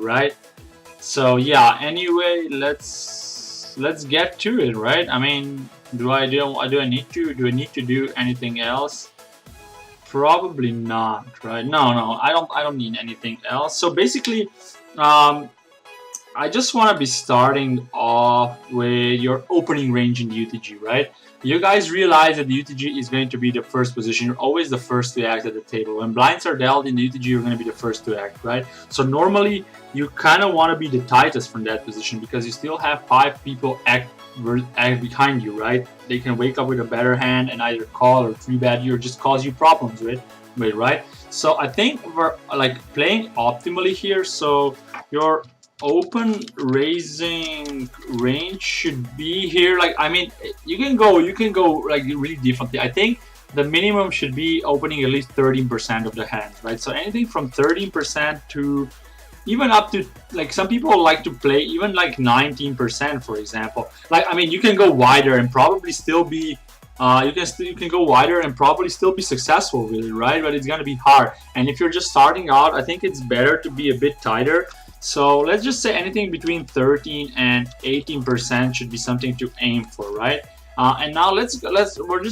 right? So yeah, anyway, let's get to it, right? I mean, do I need to do anything else? Probably not, right? No, I don't need anything else. So basically, um, I just want to be starting off with your opening range in the UTG, right? You guys realize that the UTG is going to be the first position. You're always the first to act at the table. When blinds are dealt in the UTG, you're going to be the first to act, right? So normally, you kind of want to be the tightest from that position because you still have 5 people act behind you, right? They can wake up with a better hand and either call or 3-bet you or just cause you problems with, right? So I think we're like playing optimally here. So your open raising range should be here. Like, I mean, you can go like really differently. I think the minimum should be opening at least 13% of the hands, right? So anything from 13% to even up to, like, some people like to play even like 19%, for example. Like, I mean, you can go wider and probably still be you can go wider and probably still be successful with it, right? But it's gonna be hard. And if you're just starting out, I think it's better to be a bit tighter. So let's just say anything between 13 and 18% should be something to aim for, right? And now we're just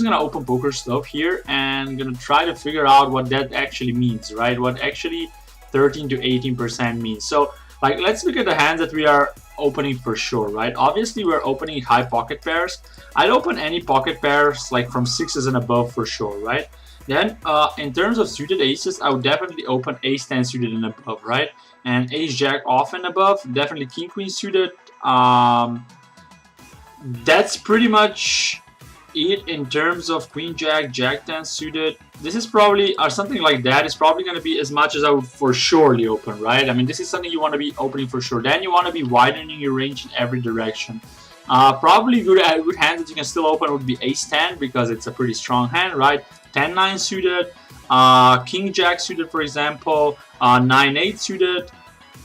gonna open poker stuff here and gonna try to figure out what that actually means, right? What actually 13 to 18% means. So like, let's look at the hands that we are opening for sure, right? Obviously, we're opening high pocket pairs. I'd open any pocket pairs like from 6s and above for sure, right? Then in terms of suited aces, I would definitely open ace-10 suited and above, right? And ace-jack off and above, definitely king-queen suited. That's pretty much it in terms of queen-jack, jack-10 suited. This is probably, or something like that, is probably going to be as much as I would for surely open, right? I mean, this is something you want to be opening for sure. Then you want to be widening your range in every direction. Probably good hands that you can still open would be ace-10 because it's a pretty strong hand, right? 10-9 suited, king-jack suited, for example, 9-8 suited.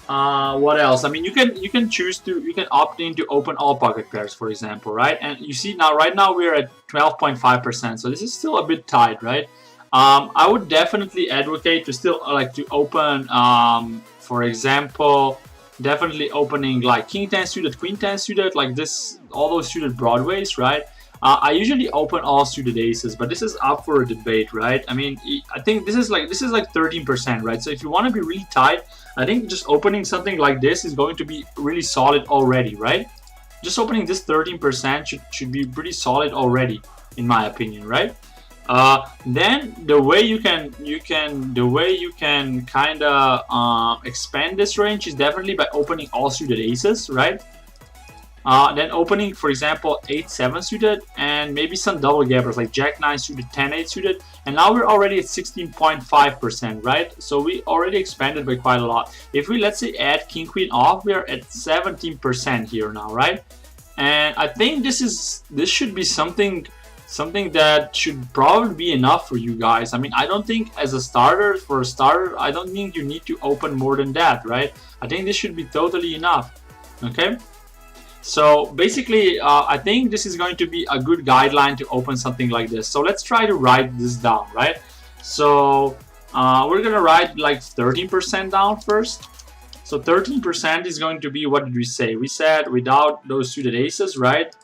What else? I mean, you can opt in to open all pocket pairs, for example, right? And you see now, right now we're at 12.5%, so this is still a bit tight, right? I would definitely advocate to still like to open, for example, definitely opening like king-10 suited, queen-10 suited, like this, all those suited broadways, right? I usually open all suited aces, but this is up for a debate, right? I mean, I think this is like 13%, right? So if you want to be really tight, I think just opening something like this is going to be really solid already, right? Just opening this 13% should be pretty solid already, in my opinion, right? Then the way you can kind of expand this range is definitely by opening all suited aces, right? Then opening, for example, 8-7 suited and maybe some double gappers like Jack-9 suited, 10-8 suited, and now we're already at 16.5%, right? So we already expanded by quite a lot. If we, let's say, add King-Queen off, we are at 17% here now, right? And I think this should be something that should probably be enough for you guys. I mean, I don't think for a starter, I don't think you need to open more than that, right? I think this should be totally enough, okay? So basically, I think this is going to be a good guideline to open something like this. So let's try to write this down, right? So we're going to write like 13% down first. So 13% is going to be, what did we say? We said without those suited aces, right?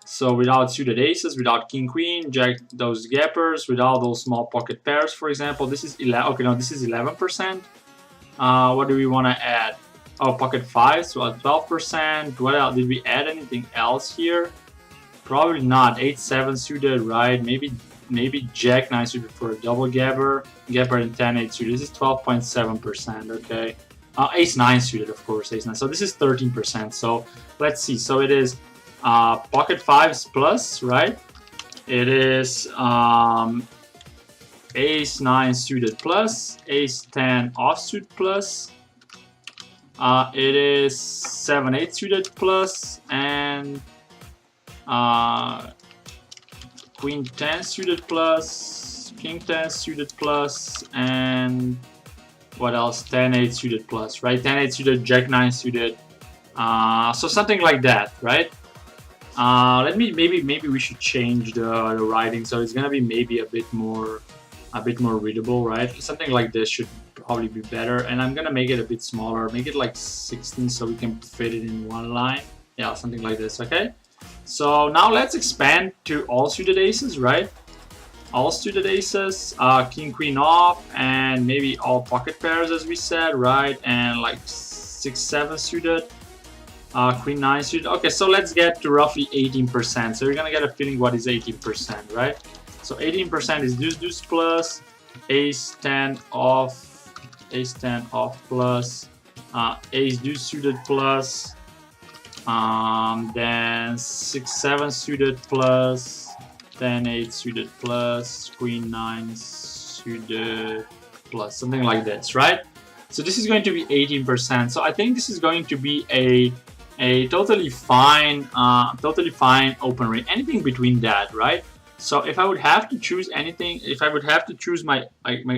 So without suited aces, without king, queen, jack, those gappers, without those small pocket pairs, for example. This is 11. Okay, no, this is 11%. What do we want to add? Oh, pocket 5, so at 12%. What else? Did we add anything else here? Probably not. 8-7 suited, right? Maybe Jack 9 suited for a double gapper and 10-8 suited. This is 12.7%. Okay. Ace 9 suited, of course. Ace 9. So this is 13%. So let's see. So it is pocket 5s plus, right? It is Ace 9 suited plus, Ace 10 offsuit plus. It is 7-8 suited plus, and Queen 10 suited plus, King 10 suited plus, and what else? 10-8 suited plus, right? 10-8 suited, Jack 9 suited. So something like that, right? Maybe we should change the writing so it's gonna be maybe a bit more readable, right? Something like this should probably be better. And I'm gonna make it a bit smaller, make it like 16 so we can fit it in one line. Yeah, something like this, okay? So now let's expand to all suited aces, right? All suited aces, king, queen off, and maybe all pocket pairs as we said, right? And like 6, 7 suited, queen 9 suited. Okay, so let's get to roughly 18%. So you're gonna get a feeling what is 18%, right? So 18% is deuce plus, ace 10 off, plus, ace deuce suited plus, then 6, 7 suited plus, then 8 suited plus, queen 9 suited plus, something like this, right? So this is going to be 18%. So I think this is going to be a totally fine open range, anything between that, right? So if I would have to choose anything, if I would have to choose my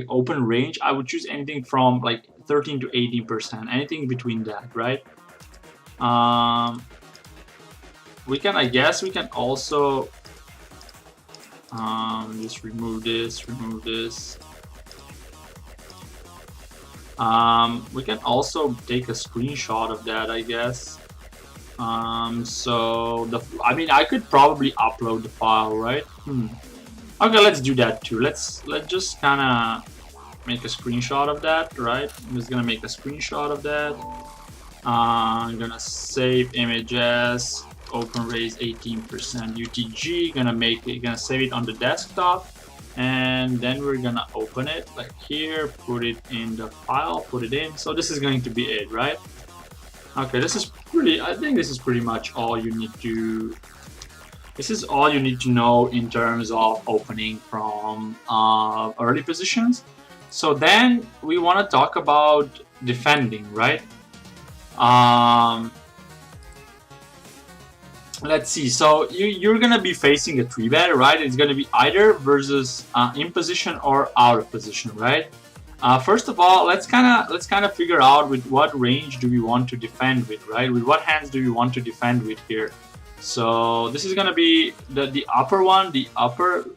open range, I would choose anything from like 13 to 18%, anything between that, right? We can, I guess, we can also just remove this. We can also take a screenshot of that, I guess. So I mean, I could probably upload the file, right? Okay, let's do that too. Let's just kind of make a screenshot of that, right? I'm just gonna make a screenshot of that. I'm gonna save image as open raise 18% UTG. Gonna save it on the desktop, and then we're gonna open it like here, put it in the file, put it in. So this is going to be it, right? Okay, this is pretty. I think this is pretty much all you need to. This is all you need to know in terms of opening from early positions. So then we want to talk about defending, right? Let's see. So you're gonna be facing a 3-bet, right? It's gonna be either versus in position or out of position, right? First of all, let's kind of figure out with what range do we want to defend with, right? With what hands do we want to defend with here? So this is gonna be the upper one, the upper.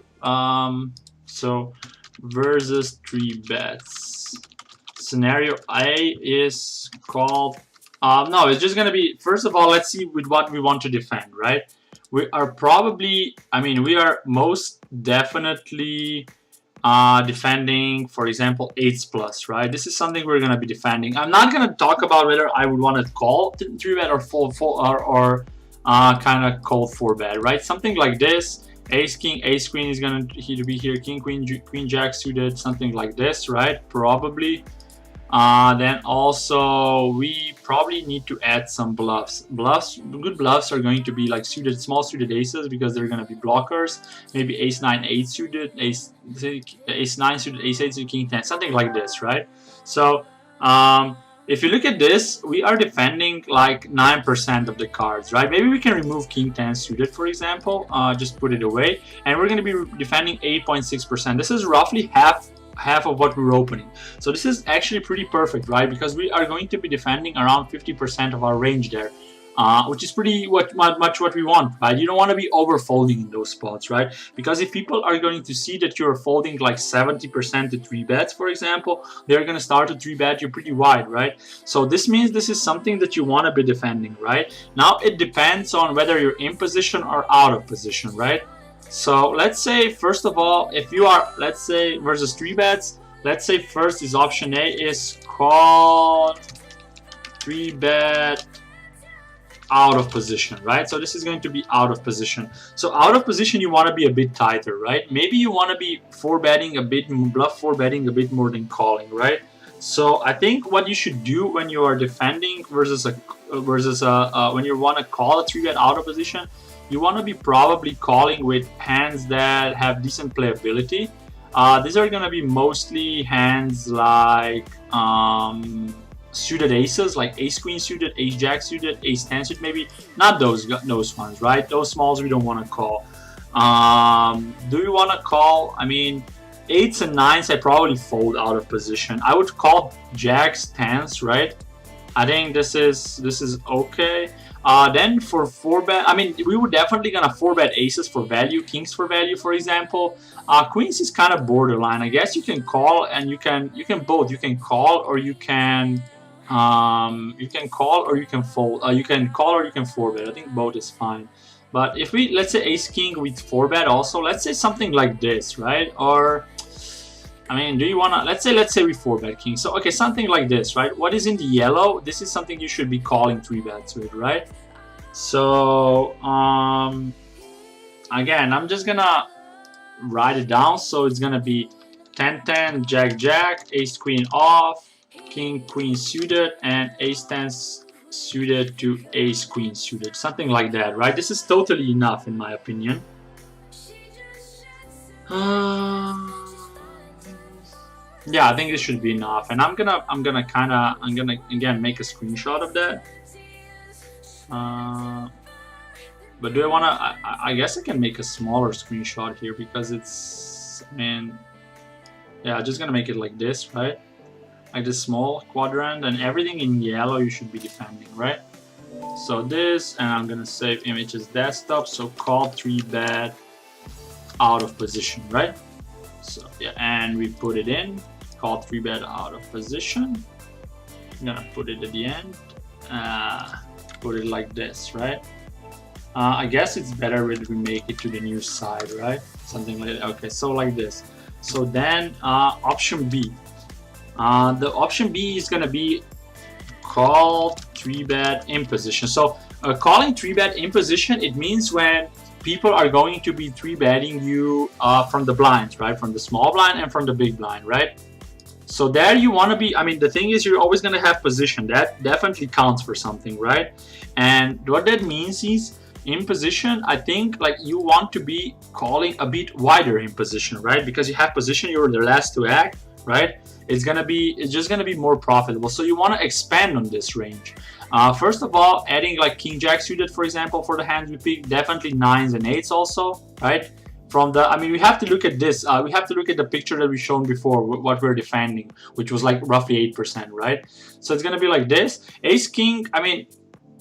So versus 3-bets. Scenario A is called. No, it's just gonna be, first of all, let's see with what we want to defend, right? We are probably, I mean, we are most definitely defending, for example, 8s plus, right? This is something we're gonna be defending. I'm not gonna talk about whether I would want to call 3-bet or fold or kind of call 4-bet, right? Something like this. Ace king, ace queen is gonna be here. King queen jack suited, something like this, right? Probably. Then also we probably need to add some bluffs. Good bluffs are going to be like suited, small suited aces, because they're going to be blockers. Maybe ace 9, 8 suited, ace 9 suited, ace 8 suited, king 10, something like this, right? So if you look at this, we are defending like 9% of the cards, right? Maybe we can remove king 10 suited, for example, just put it away, and we're going to be defending 8.6%. This is roughly half of what we're opening. So this is actually pretty perfect, right? Because we are going to be defending around 50% of our range there, which is pretty much what we want, right? You don't want to be over folding in those spots, right? Because if people are going to see that you're folding like 70% to 3-bets, for example, they're going to start to 3-bet you pretty wide, right? So this means this is something that you want to be defending, right? Now it depends on whether you're in position or out of position, right? So let's say, first of all, if you are, let's say, versus 3-bets, let's say first is option A is call 3-bet out of position, right? So this is going to be out of position. So out of position, you want to be a bit tighter, right? Maybe you want to be 4-betting a bit, bluff 4-betting a bit more than calling, right? So I think what you should do when you are defending versus when you want to call a 3-bet out of position, you want to be probably calling with hands that have decent playability. These are going to be mostly hands like suited aces, like ace queen suited, ace jack suited, ace 10 suited, maybe not those ones, right? Those smalls we don't want to call. Do we want to call? I mean, 8s and 9s I probably fold out of position. I would call jacks, 10s, right? I think this is okay. Then for 4-bet, I mean, we were definitely gonna 4-bet aces for value, kings for value, for example. Queens is kind of borderline. I guess you can call and you can both. You can call or you can call or you can fold. You can call or you can 4-bet. I think both is fine. But if we, let's say ace king with 4-bet also, let's say something like this, right? Or I mean, do you wanna, let's say we 4-bet king. So okay, something like this, right? What is in the yellow? This is something you should be calling 3-bets with, right? So again, I'm just gonna write it down. So it's gonna be 10-10, Jack-Jack, Ace-Queen off, King-Queen suited, and Ace-10 suited to Ace-Queen suited, something like that, right? This is totally enough in my opinion. Yeah, I think this should be enough, and I'm gonna again make a screenshot of that. But do I wanna? I guess I can make a smaller screenshot here because it's, I mean, yeah, just gonna make it like this, right? Like this small quadrant, and everything in yellow you should be defending, right? So this, and I'm gonna save images desktop. So call 3-bet out of position, right? So yeah, and we put it in. Call 3-bet out of position. I'm gonna put it at the end. Put it like this, right? I guess it's better if we make it to the new side, right? Something like that. Okay, so like this. So then option B. The option B is gonna be call 3-bet in position. So calling 3-bet in position, it means when people are going to be 3-betting you from the blinds, right? From the small blind and from the big blind, right? So there you want to be, I mean, the thing is you're always going to have position. That definitely counts for something, right? And what that means is in position, I think like you want to be calling a bit wider in position, right? Because you have position, you're the last to act, right? It's just gonna be more profitable. So you want to expand on this range. First of all, adding like king jack suited, for example, for the hands we pick, definitely 9s and 8s also, right? From the, I mean, we have to look at this. We have to look at the picture that we shown before, what we're defending, which was like roughly 8%, right? So it's gonna be like this. Ace king, I mean,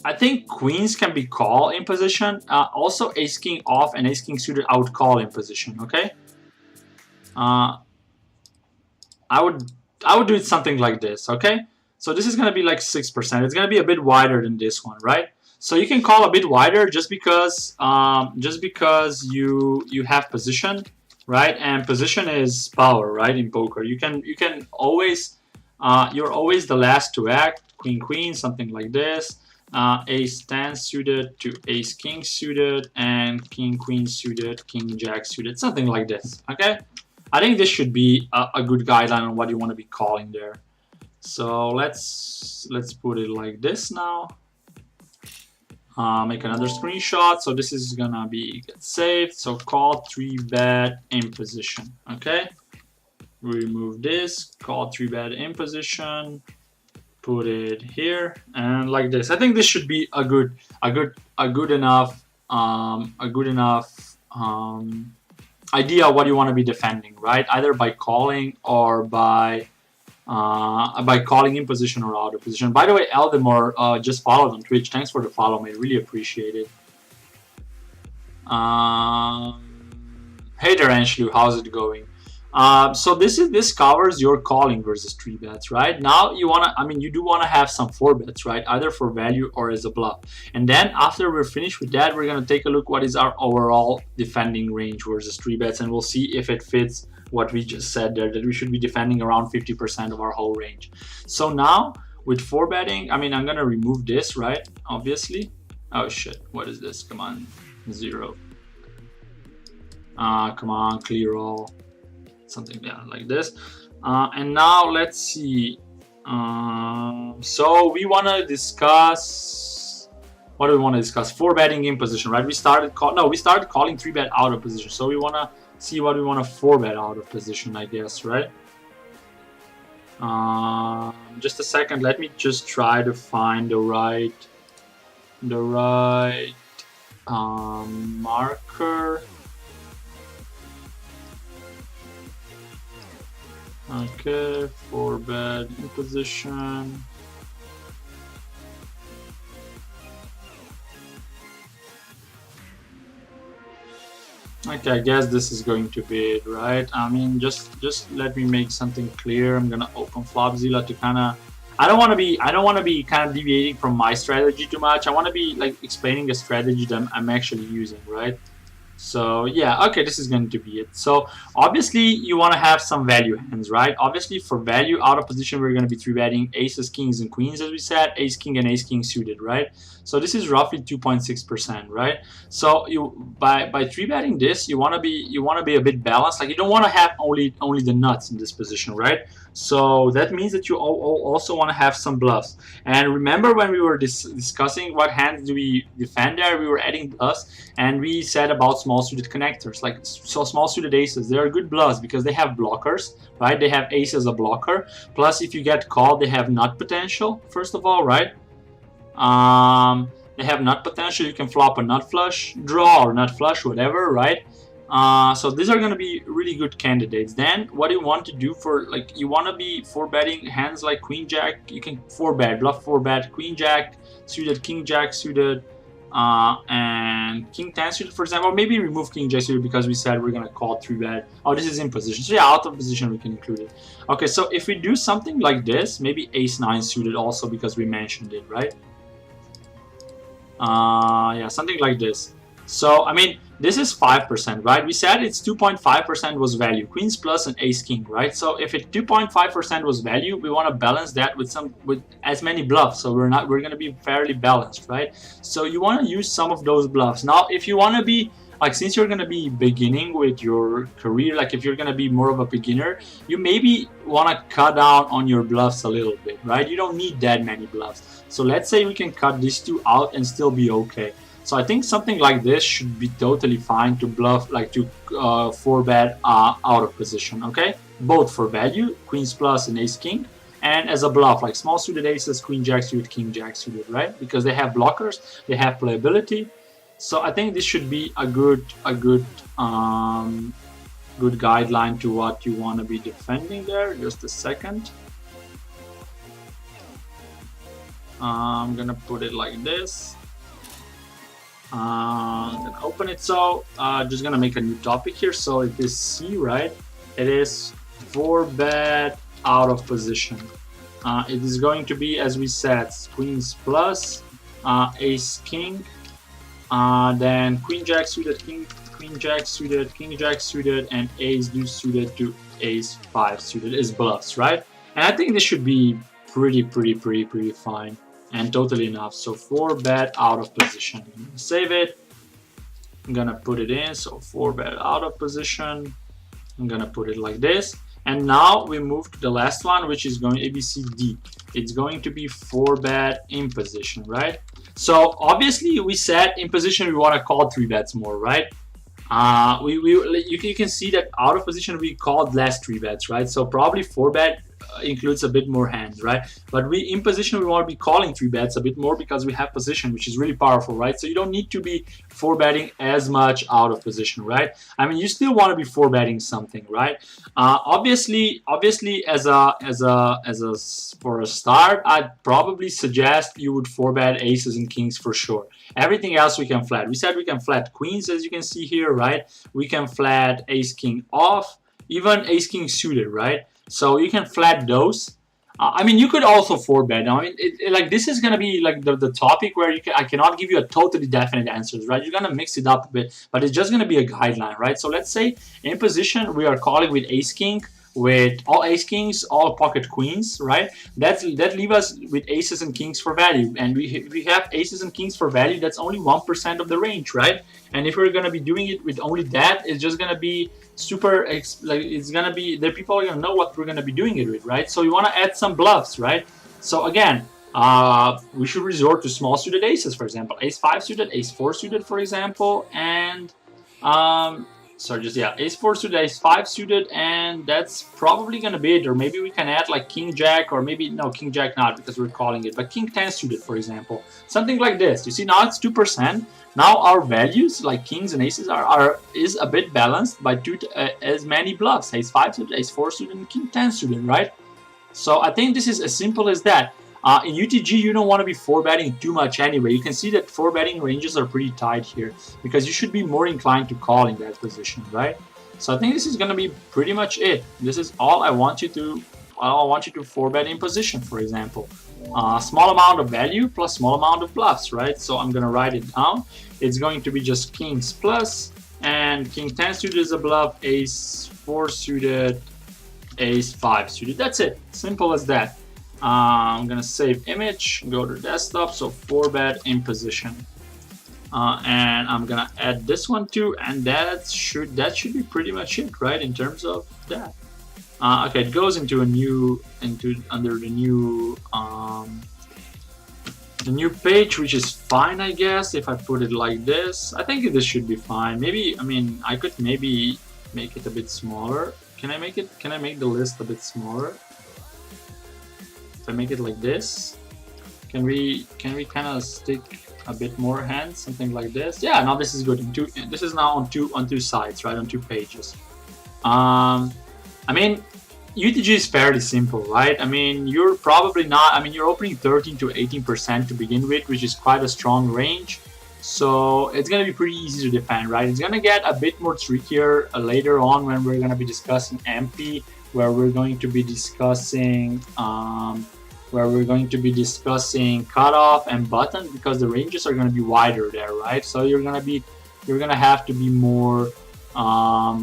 I think queens can be call in position. Also, ace king off and ace king suited out call in position. Okay. I would do it something like this. Okay. So this is gonna be like 6%. It's gonna be a bit wider than this one, right? So you can call a bit wider just because you have position, right? And position is power, right? In poker, you can always you're always the last to act. Queen queen, something like this. Ace 10 suited to ace king suited, and king queen suited, king jack suited, something like this. Okay, I think this should be a good guideline on what you want to be calling there. So let's put it like this now. Make another screenshot. So this is gonna be get saved. So call 3-bet in position. Okay, remove this. Call 3-bet in position. Put it here and like this. I think this should be a good enough idea of what you want to be defending, right? Either by calling or by calling in position or out of position. By the way, Eldemore just followed on Twitch. Thanks for the follow, mate. Really appreciate it. Hey there, Anshlu. How's it going? So this covers your calling versus 3-bets, right? Now you wanna, I mean, you do wanna have some 4-bets, right? Either for value or as a bluff. And then after we're finished with that, we're gonna take a look what is our overall defending range versus 3-bets, and we'll see if it fits what we just said there, that we should be defending around 50% of our whole range. So now with 4-betting, I mean, I'm gonna remove this, right? Obviously. Oh shit, what is this? Come on, 0. Come on, clear all. Something like this. And now let's see. So we want to discuss, what do we want to discuss? 4-betting in position, right? We started calling 3-bet out of position. So we want to see what we want to 4-bet out of position, I guess, right? Just a second. Let me just try to find the right marker. Okay, 4-bet in position. Okay, I guess this is going to be it, right? I mean, just let me make something clear. I'm gonna open Flopzilla to kind of. I don't want to be kind of deviating from my strategy too much. I want to be like explaining a strategy that I'm actually using, right? So yeah, okay, this is going to be it. So obviously you want to have some value hands, right? Obviously for value out of position, we're going to be three betting aces, kings, and queens, as we said, ace king and ace king suited, right? So this is roughly 2.6%, right? So you by three betting this, you want to be a bit balanced. Like you don't want to have only the nuts in this position, right? So that means that you also want to have some bluffs. And remember when we were discussing what hands do we defend there, we were adding bluffs, and we said about small suited connectors, like so small suited aces. They are good bluffs because they have blockers, right? They have ace as a blocker. Plus, if you get called, they have nut potential. First of all, right? They have nut potential. You can flop a nut flush, draw or nut flush, whatever, right? So these are going to be really good candidates. Then what you want to do for, like, you want to be four betting hands like queen jack. You can four bet, bluff four bet queen jack suited, king jack suited, and king 10 suited, for example. Or maybe remove king jack suited because we said we're going to call three bet. Oh, this is in position. So yeah, out of position we can include it. Okay, so if we do something like this, maybe ace 9 suited also because we mentioned it, right? Yeah, something like this. So I mean, this is 5%, right? We said it's 2.5% was value, queens plus and ace king, right? So if it 2.5% was value, we want to balance that with as many bluffs. So we're going to be fairly balanced, right? So you want to use some of those bluffs. Now, if you want to be like, since you're going to be beginning with your career, like if you're going to be more of a beginner, you maybe want to cut down on your bluffs a little bit, right? You don't need that many bluffs. So let's say we can cut these two out and still be okay. So I think something like this should be totally fine to bluff, like to four bet out of position, okay? Both for value, queens plus and ace king, and as a bluff, like small suited aces, queen jack suited, king jack suited, right? Because they have blockers, they have playability. So I think this should be a good guideline to what you want to be defending there. Just a second. I'm gonna put it like this. I'm gonna open it. So just gonna make a new topic here. So it is C, right? It is four bet out of position. It is going to be, as we said, queens plus, ace king, then queen jack suited, queen jack suited, king jack suited, and ace deuce suited to ace 5 suited is bluffs, right? And I think this should be pretty fine and totally enough. So 4 bet out of position. Save it. I'm gonna put it in. So 4 bet out of position. I'm gonna put it like this. And now we move to the last one, which is going ABCD. It's going to be 4 bet in position, right? So obviously we said in position we want to call 3 bets more, right? You can see that out of position we called less 3 bets, right? So probably 4 bet includes a bit more hands, right? But we in position we want to be calling 3 bets a bit more because we have position, which is really powerful, right? So you don't need to be 4 betting as much out of position, right? I mean, you still want to be 4 betting something, right? Obviously, as a for a start, I'd probably suggest you would 4 bet aces and kings for sure. Everything else we can flat. We said we can flat queens, as you can see here, right? We can flat ace king off, even ace king suited, right? So you can flat those. I mean, you could also 4 bet. I mean, like this is gonna be like the topic where I cannot give you a totally definite answers, right? You're gonna mix it up a bit, but it's just gonna be a guideline, right? So let's say in position we are calling with ace king, with all ace kings, all pocket queens, right? That leaves us with aces and kings for value, and we have aces and kings for value. That's only 1% of the range, right? And if we're gonna be doing it with only that, it's just gonna be super, like it's gonna be, the people are gonna know what we're gonna be doing it with, right? So you want to add some bluffs, right? So again, we should resort to small suited aces, for example, ace 5 suited, ace 4 suited, for example, and ace 4 suited, ace 5 suited, and that's probably gonna be it. Or maybe we can add like king jack, or maybe no, king jack not because we're calling it, but king 10 suited, for example, something like this. You see, now it's 2%. Now our values like kings and aces is a bit balanced by as many bluffs, ace 5 suited, ace 4 suited, and king 10 suited, right? So I think this is as simple as that. In UTG, you don't want to be 4-betting too much anyway. You can see that 4-betting ranges are pretty tight here because you should be more inclined to call in that position, right? So I think this is going to be pretty much it. This is all I want you to 4-bet in position, for example. Small amount of value plus small amount of bluffs, right? So I'm going to write it down. It's going to be just kings plus, and king 10 suited is a bluff, ace 4 suited, ace 5 suited. That's it. Simple as that. I'm gonna save image, go to desktop, so 4-bet in position, and I'm gonna add this one too, and that should be pretty much it, right? In terms of that. Okay, it goes into a new under the new page, which is fine, I guess. If I put it like this, I think this should be fine. Maybe, I mean, I could maybe make it a bit smaller. Can I make the list a bit smaller? If I make it like this, can we kind of stick a bit more hands, something like this? Yeah, now this is good. This is now on two sides, right? On 2 pages. I mean, UTG is fairly simple, right? I mean, you're probably not. I mean, you're opening 13 to 18% to begin with, which is quite a strong range. So it's gonna be pretty easy to defend, right? It's gonna get a bit more trickier later on when we're gonna be discussing MP, where we're going to be discussing cutoff and button, because the ranges are going to be wider there, right? So you're going to have to be more have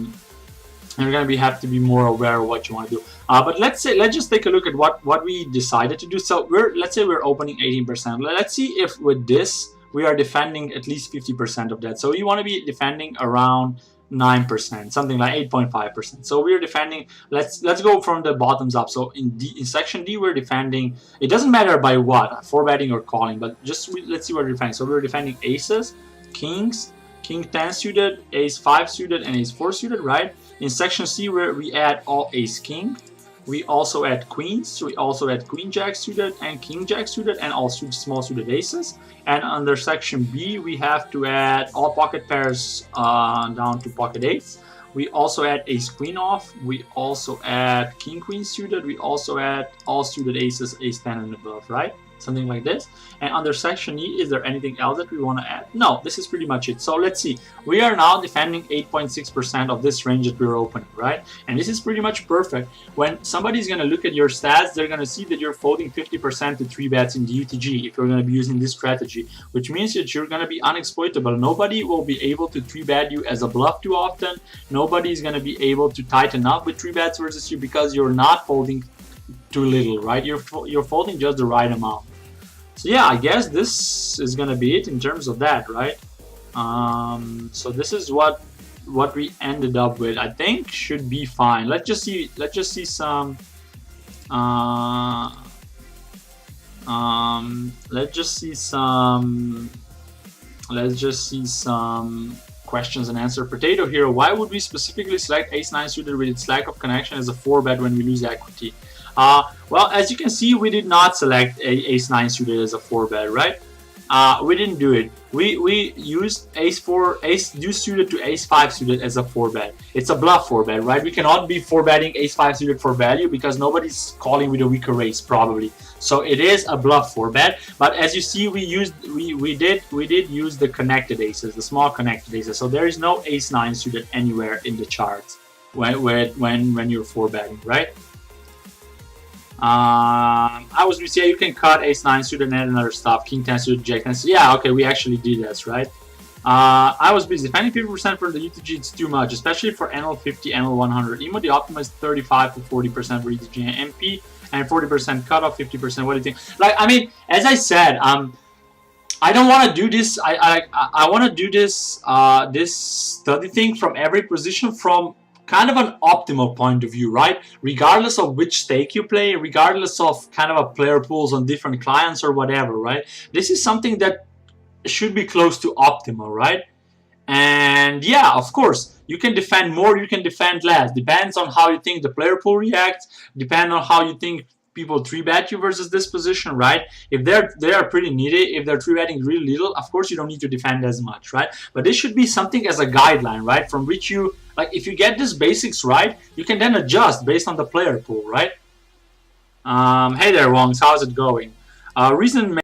to be more aware of what you want to do. But let's just take a look at what we decided to do. So let's say we're opening 18%. Let's see if with this we are defending at least 50% of that. So you want to be defending around 9%, something like 8.5%. So we're defending. Let's go from the bottoms up. So in section D, we're defending. It doesn't matter by what, 4-betting or calling, but just let's see what we're defending. So we're defending aces, kings, king 10 suited, ace 5 suited, and ace 4 suited, right? In section C, where we add all ace king. We also add queens, we also add queen jack suited and king jack suited, and all small suited aces. And under section B, we have to add all pocket pairs down to pocket eights. We also add ace queen off. We also add king queen suited. We also add all suited aces, ace 10 and above, right? Something like this. And under section E, is there anything else that we want to add? No, this is pretty much it. So let's see. We are now defending 8.6% of this range that we're opening, right? And this is pretty much perfect. When somebody's going to look at your stats, they're going to see that you're folding 50% to 3-bets in the UTG if you're going to be using this strategy, which means that you're going to be unexploitable. Nobody will be able to 3-bet you as a bluff too often. Nobody's going to be able to tighten up with 3-bets versus you because you're not folding too little, right? You're folding just the right amount. So yeah, I guess this is gonna be it in terms of that, right? So this is what we ended up with. I think should be fine. Let's just see some questions and answer. Potato Hero, why would we specifically select ace 9 suited with its lack of connection as a 4-bet when we lose equity? Well, as you can see, we did not select ace 9 suited as a 4-bet, right? We didn't do it. We used ace deuce suited to ace 5 suited as a 4-bet. It's a bluff 4-bet, right? We cannot be 4-betting ace 5 suited for value because nobody's calling with a weaker raise probably. So it is a bluff 4-bet. But as you see, we did use the connected aces, the small connected aces. So there is no ace 9 suited anywhere in the charts when you're 4-betting, right? I was gonna say you can cut ace 9 suited and add another stuff, king 10 suited, jack 10 suited. Yeah, okay, we actually did this, right? I was busy. Defending 50% for the UTG, it's too much, especially for NL 50, NL 100. Emo, the optima is 35 to 40% for UTG and MP, and 40% cutoff, 50%. What do you think? Like, I mean, as I said, I don't want to do this. I want to do this this study thing from every position from kind of an optimal point of view, right? Regardless of which stake you play, regardless of kind of a player pools on different clients or whatever, right? This is something that should be close to optimal, right? And yeah, of course, you can defend more, you can defend less. Depends on how you think the player pool reacts, depends on how you think people 3-bet you versus this position, right? If they are pretty needy, if they're 3-betting really little, of course you don't need to defend as much, right? But this should be something as a guideline, right? From which you, like, if you get these basics right, you can then adjust based on the player pool, right? Hey there, Wongs, how's it going? Recent